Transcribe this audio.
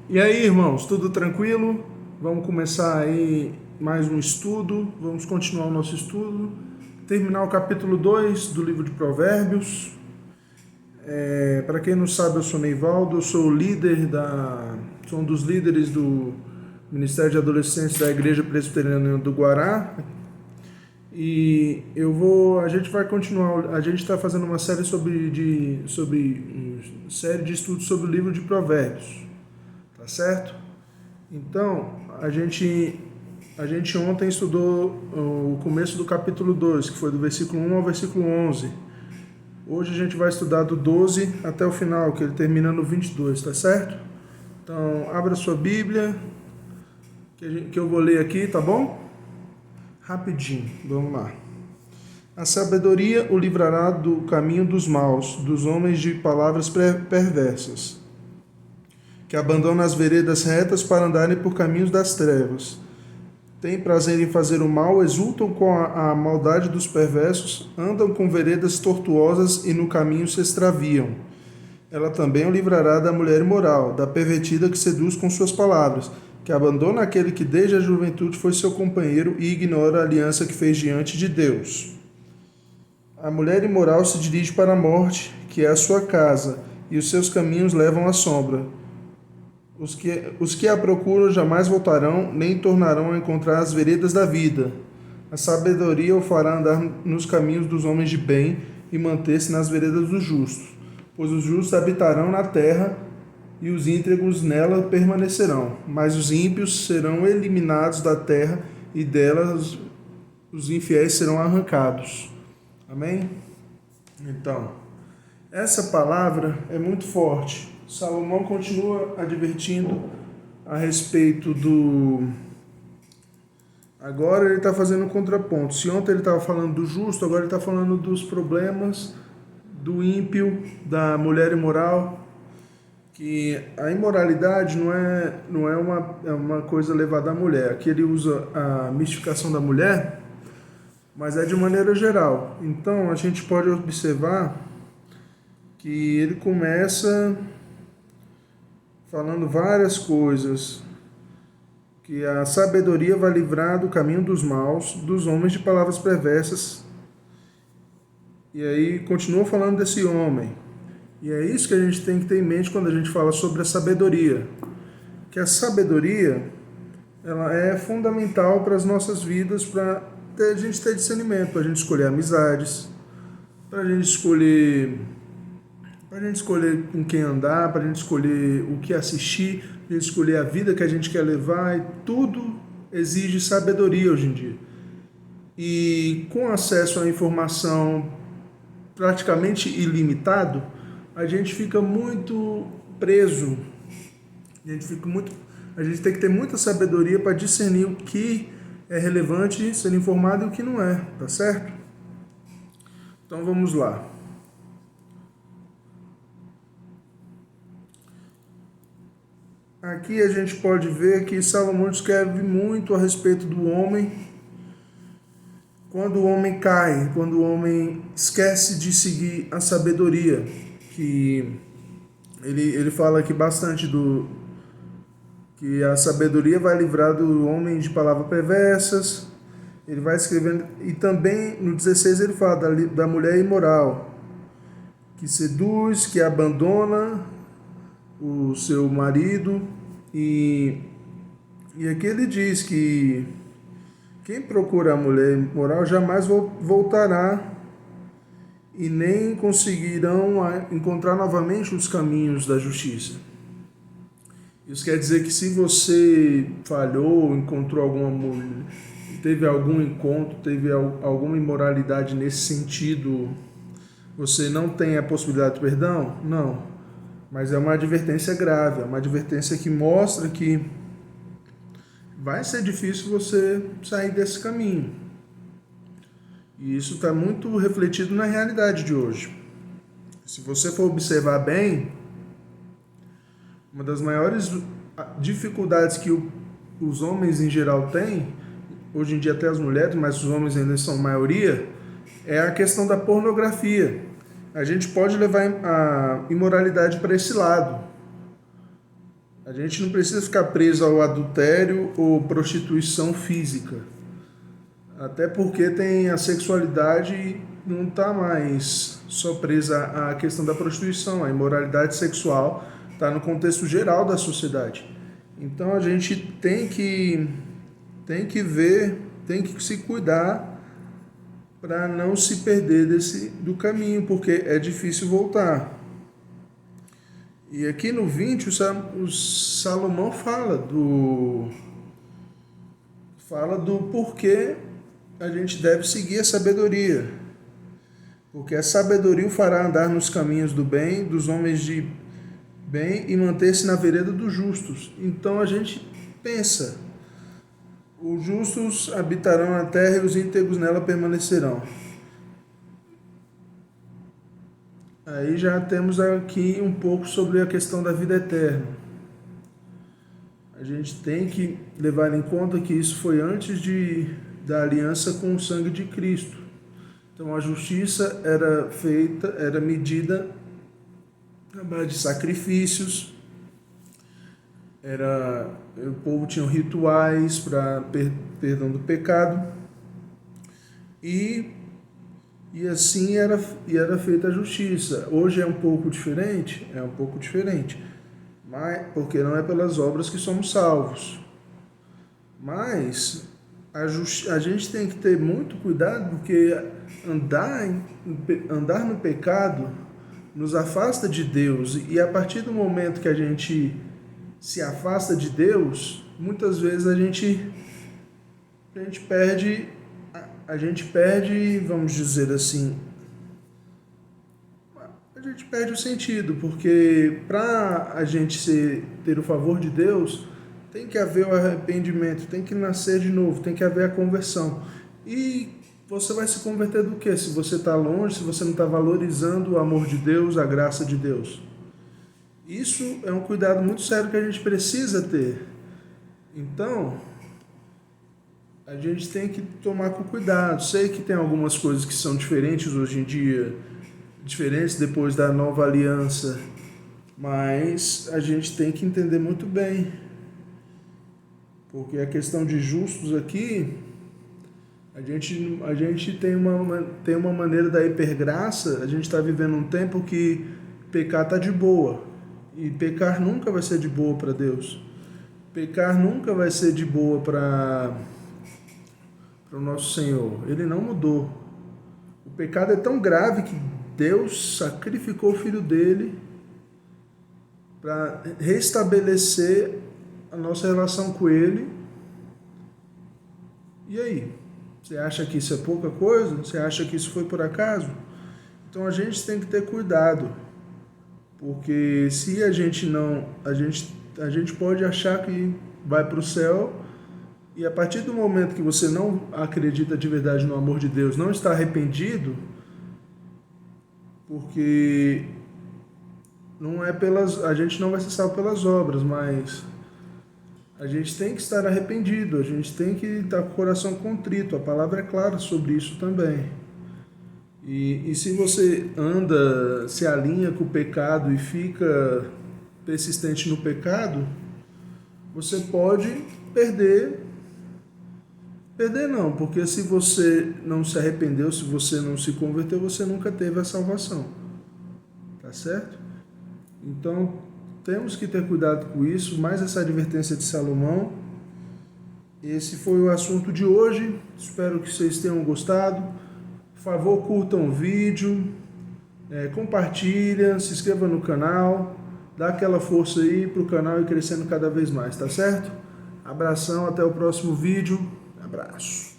E aí, irmãos, tudo tranquilo? Vamos começar aí mais um estudo, vamos continuar o nosso estudo, terminar o capítulo 2 do livro de Provérbios. Para quem não sabe, eu sou Neivaldo, eu sou sou um dos líderes do Ministério de Adolescentes da Igreja Presbiteriana do Guará. A gente vai continuar, a gente está fazendo uma série uma série de estudos sobre o livro de Provérbios, tá certo? Então, a gente ontem estudou o começo do capítulo 2, que foi do versículo 1 ao versículo 11. Hoje a gente vai estudar do 12 até o final, que ele termina no 22, tá certo? Então, abra sua Bíblia, que eu vou ler aqui, tá bom? Rapidinho, vamos lá. A sabedoria o livrará do caminho dos maus, dos homens de palavras perversas, que abandonam as veredas retas para andarem por caminhos das trevas. Têm prazer em fazer o mal, exultam com a maldade dos perversos, andam com veredas tortuosas e no caminho se extraviam. Ela também o livrará da mulher imoral, da pervertida que seduz com suas palavras, que abandona aquele que desde a juventude foi seu companheiro e ignora a aliança que fez diante de Deus. A mulher imoral se dirige para a morte, que é a sua casa, e os seus caminhos levam à sombra. Os que a procuram jamais voltarão, nem tornarão a encontrar as veredas da vida. A sabedoria o fará andar nos caminhos dos homens de bem e manter-se nas veredas dos justos. Pois os justos habitarão na terra e os íntegros nela permanecerão. Mas os ímpios serão eliminados da terra e delas os infiéis serão arrancados. Amém? Então, essa palavra é muito forte. Salomão continua advertindo a respeito do... Agora ele está fazendo um contraponto. Se ontem ele estava falando do justo, agora ele está falando dos problemas do ímpio, da mulher imoral. Que a imoralidade não é uma coisa levada à mulher. Aqui ele usa a mistificação da mulher, mas é de maneira geral. Então a gente pode observar que ele começa falando várias coisas, que a sabedoria vai livrar do caminho dos maus, dos homens de palavras perversas. E aí continua falando desse homem. E é isso que a gente tem que ter em mente quando a gente fala sobre a sabedoria. Que a sabedoria, ela é fundamental para as nossas vidas, para a gente ter discernimento, para a gente escolher amizades, para a gente escolher com quem andar, para a gente escolher o que assistir, para a gente escolher a vida que a gente quer levar, e tudo exige sabedoria hoje em dia. E com acesso à informação praticamente ilimitado, a gente fica muito preso. A gente tem que ter muita sabedoria para discernir o que é relevante ser informado e o que não é, tá certo? Então vamos lá. Aqui a gente pode ver que Salomão escreve muito a respeito do homem. Quando o homem cai, quando o homem esquece de seguir a sabedoria, que ele fala aqui bastante que a sabedoria vai livrar do homem de palavras perversas. Ele vai escrevendo, e também no 16 ele fala da mulher imoral, que seduz, que abandona o seu marido, e aqui ele diz que quem procura a mulher imoral jamais voltará e nem conseguirão encontrar novamente os caminhos da justiça. Isso quer dizer que se você falhou, encontrou teve algum encontro, teve alguma imoralidade nesse sentido, você não tem a possibilidade de perdão? Não. Mas é uma advertência grave, é uma advertência que mostra que vai ser difícil você sair desse caminho. E isso está muito refletido na realidade de hoje. Se você for observar bem, uma das maiores dificuldades que os homens em geral têm, hoje em dia até as mulheres, mas os homens ainda são maioria, é a questão da pornografia. A gente pode levar a imoralidade para esse lado. A gente não precisa ficar preso ao adultério ou prostituição física. Até porque tem a sexualidade não está mais só presa à questão da prostituição. A imoralidade sexual está no contexto geral da sociedade. Então a gente tem que ver, tem que se cuidar para não se perder do caminho, porque é difícil voltar. E aqui no 20, o Salomão fala do porquê a gente deve seguir a sabedoria. Porque a sabedoria o fará andar nos caminhos do bem, dos homens de bem, e manter-se na vereda dos justos. Então a gente pensa, os justos habitarão na terra e os íntegros nela permanecerão. Aí já temos aqui um pouco sobre a questão da vida eterna. A gente tem que levar em conta que isso foi antes da aliança com o sangue de Cristo. Então a justiça era medida na base de sacrifícios, o povo tinha rituais para perdão do pecado, e assim era feita a justiça. Hoje é um pouco diferente, mas porque não é pelas obras que somos salvos. Mas a gente tem que ter muito cuidado, porque andar no pecado nos afasta de Deus, e a partir do momento que a gente se afasta de Deus, muitas vezes a gente perde, vamos dizer assim, a gente perde o sentido, porque para a gente ter o favor de Deus, tem que haver o arrependimento, tem que nascer de novo, tem que haver a conversão. E você vai se converter do quê? Se você está longe, se você não está valorizando o amor de Deus, a graça de Deus. Isso é um cuidado muito sério que a gente precisa ter. Então, a gente tem que tomar com cuidado. Sei que tem algumas coisas que são diferentes hoje em dia, diferentes depois da nova aliança, mas a gente tem que entender muito bem. Porque a questão de justos aqui, a gente tem uma maneira da hipergraça. A gente está vivendo um tempo que pecar está de boa. E pecar nunca vai ser de boa para Deus. Pecar nunca vai ser de boa para o nosso Senhor. Ele não mudou. O pecado é tão grave que Deus sacrificou o Filho dele para restabelecer a nossa relação com Ele. E aí? Você acha que isso é pouca coisa? Você acha que isso foi por acaso? Então a gente tem que ter cuidado, porque se a gente pode achar que vai para o céu, e a partir do momento que você não acredita de verdade no amor de Deus, não está arrependido, porque a gente não vai ser salvo pelas obras, mas a gente tem que estar arrependido, a gente tem que estar com o coração contrito. A palavra é clara sobre isso também. E se você se alinha com o pecado e fica persistente no pecado, você pode perder não, porque se você não se arrependeu, se você não se converteu, você nunca teve a salvação. Tá certo? Então, temos que ter cuidado com isso, mais essa advertência de Salomão. Esse foi o assunto de hoje. Espero que vocês tenham gostado. Por favor, curtam o vídeo, compartilhem, se inscrevam no canal, dá aquela força aí para o canal ir crescendo cada vez mais, tá certo? Abração, até o próximo vídeo. Abraço.